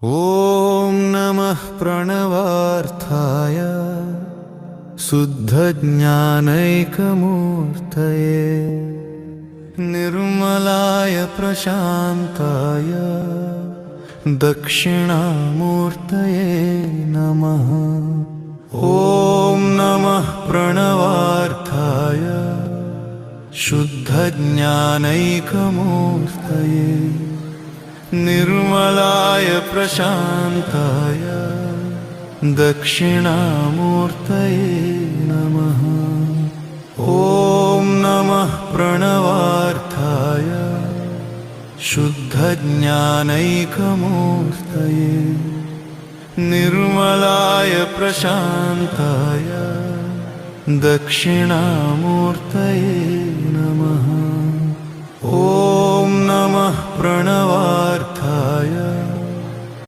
ॐ नमः प्रणवार्थाय शुद्धज्ञानैकमूर्तये निर्मलाय प्रशान्ताय दक्षिणामूर्तये नमः। ॐ नमः प्रणवार्थाय शुद्धज्ञानैकमूर्तये निर्मलाय प्रशान्ताय दक्षिणामूर्तये नमः। ॐ नमः प्रणवार्थाय शुद्धज्ञानैकमूर्तये निर्मलाय प्रशान्ताय दक्षिणामूर्तये नमः। ॐ नमः प्रणवार्थाय